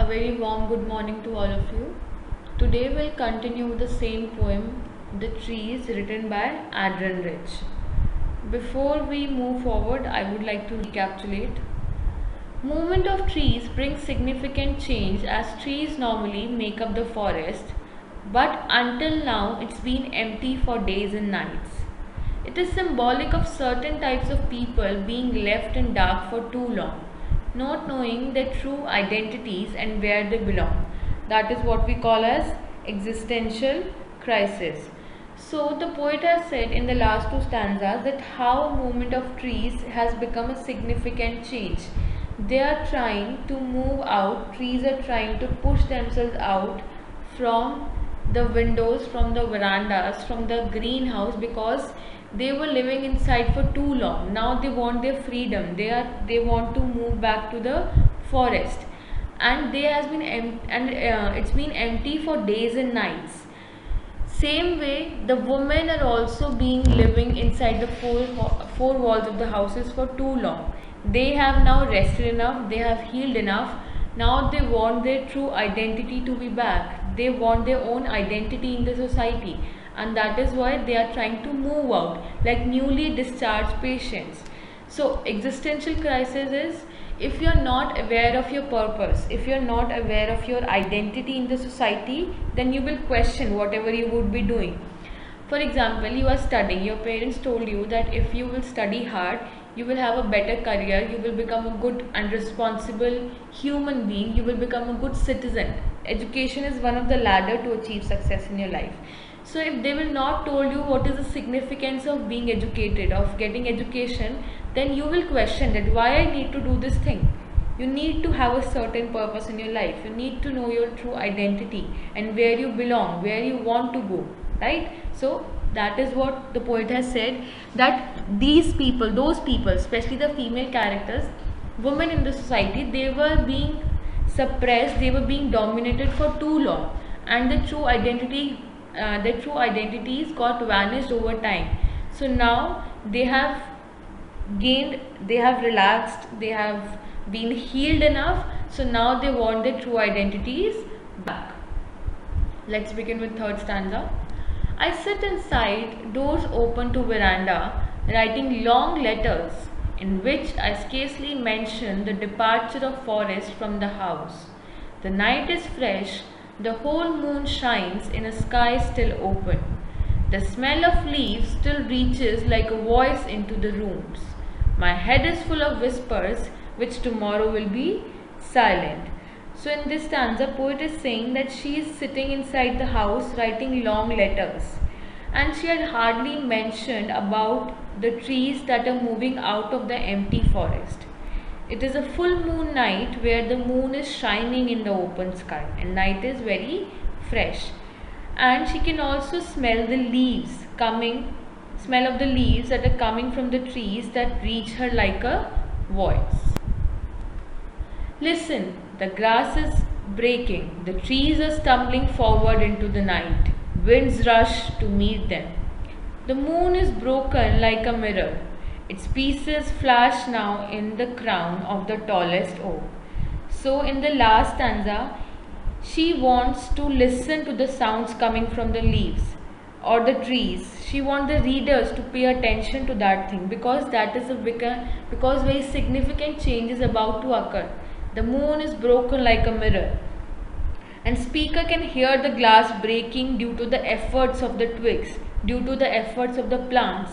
very warm good morning to all of you. Today we'll continue the same poem, The Trees, written by Adrian Rich. Before we move forward, I would like to recapitulate. Movement of trees brings significant change as trees normally make up the forest, but until now it's been empty for days and nights. It is symbolic of certain types of people being left in dark for too long, not knowing their true identities and where they belong. That is what we call as existential crisis. So the poet has said in the last two stanzas that how movement of trees has become a significant change. They are trying to move out, trees are trying to push themselves out from the windows, from the verandas, from the greenhouse, because they were living inside for too long. Now they want their freedom. They want to move back to the forest, and it's been empty for days and nights. Same way, the women are also being living inside the four walls of the houses for too long. They have now rested enough, they have healed enough. Now they want their true identity to be back. They want their own identity in the society, and that is why they are trying to move out like newly discharged patients. So existential crisis is, if you are not aware of your purpose, if you are not aware of your identity in the society, then you will question whatever you would be doing. For example, you are studying, your parents told you that if you will study hard, you will have a better career, you will become a good and responsible human being, you will become a good citizen. Education is one of the ladder to achieve success in your life. So if they will not told you what is the significance of being educated, of getting education, then you will question that why I need to do this thing. You need to have a certain purpose in your life. You need to know your true identity and where you belong, where you want to go, right? So that is what the poet has said, that these people, those people, especially the female characters, women in the society, they were being suppressed, they were being dominated for too long, and the true identity, their true identities got vanished over time. So now they have gained, they have relaxed, they have been healed enough. So now they want their true identities back. Let's begin with third stanza. I sit inside, doors open to veranda, writing long letters in which I scarcely mention the departure of forest from the house. The night is fresh, the whole moon shines in a sky still open. The smell of leaves still reaches like a voice into the rooms. My head is full of whispers which tomorrow will be silent. So in this stanza, poet is saying that she is sitting inside the house writing long letters, and she had hardly mentioned about the trees that are moving out of the empty forest. It is a full moon night where the moon is shining in the open sky and night is very fresh, and she can also smell the leaves smell of the leaves that are coming from the trees that reach her like a voice. Listen, the grass is breaking, the trees are stumbling forward into the night, winds rush to meet them. The moon is broken like a mirror, its pieces flash now in the crown of the tallest oak. So in the last stanza, she wants to listen to the sounds coming from the leaves or the trees. She wants the readers to pay attention to that thing, because that is because very significant change is about to occur. The moon is broken like a mirror, and speaker can hear the glass breaking due to the efforts of the twigs, due to the efforts of the plants.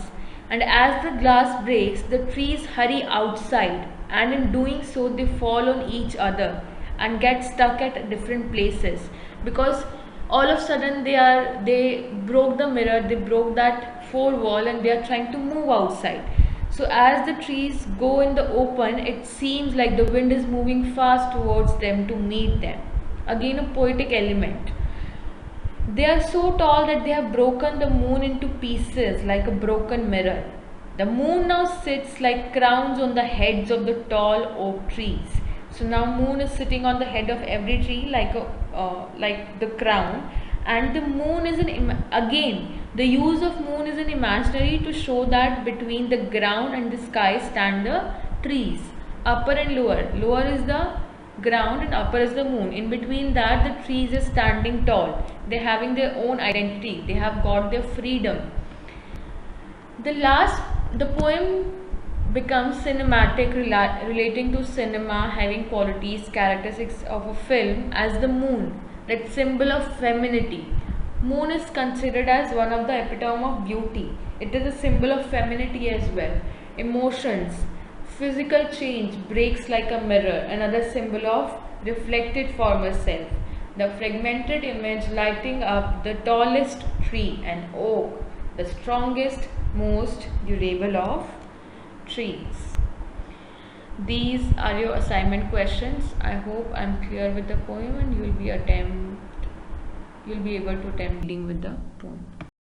And as the glass breaks, the trees hurry outside, and in doing so they fall on each other and get stuck at different places, because all of a sudden they broke the mirror, they broke that four wall, and they are trying to move outside. So as the trees go in the open, it seems like the wind is moving fast towards them to meet them. Again, a poetic element. They are so tall that they have broken the moon into pieces like a broken mirror. The moon now sits like crowns on the heads of the tall oak trees. So now moon is sitting on the head of every tree like the crown, and the moon is again the use of moon is an imaginary to show that between the ground and the sky stand the trees, upper and lower. Lower is the ground and upper is the moon. In between that, the trees is standing tall. They're having their own identity. They have got their freedom. The poem becomes cinematic, relating to cinema, having qualities, characteristics of a film as the moon, that symbol of femininity. Moon is considered as one of the epitome of beauty. It is a symbol of femininity as well. Emotions, physical change breaks like a mirror, another symbol of reflected former self. The fragmented image lighting up the tallest tree, an oak, the strongest, most durable of trees. These are your assignment questions. I hope I'm clear with the poem and you'll be able to attempt reading with the poem.